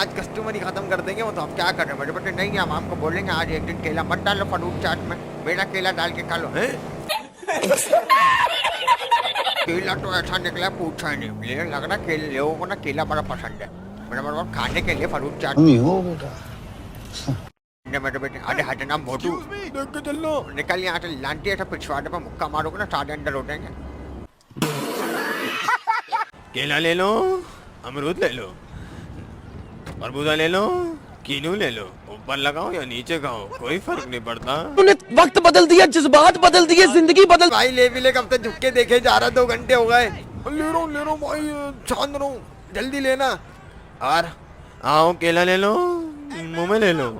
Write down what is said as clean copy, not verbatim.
आज कस्टमर ही खत्म कर देंगे वो, तो हम क्या कर रहे हैं बड़े बेटे। नहीं हम आपको बोलेंगे आज एक दिन केला मत डालो फ्रूट चाट में, मेरा केला डाल के खा लो है। केला तो ऐसा निकला पूछा ही नहीं, मुझे लग रहा केले लोगों को ना केला बड़ा पसंद है। मेरा मतलब खाने के लिए फ्रूट चाट हो बेटा। मेरे बेटे। अरे हट ना मोटू, देख के चल लो, निकल यहाँ से। लांटी ऐसा पिछवाड़े पर मुक्का मारोगे ना सारे अंदर उठेंगे। केला ले लो, अमरूद ले लो, तरबूजा ले लो, कीनू ले लो, ऊपर लगाओ या नीचे खाओ कोई फर्क नहीं पड़ता। तूने वक्त बदल दिया, जज्बात बदल दिए, जिंदगी बदल। भाई ले भी ले, कब तक झुक के देखे जा रहा, 2 घंटे हो गए। ले रहा भाई, छान रहा हूँ, जल्दी लेना। और आओ केला ले लो, मुंह में ले लो।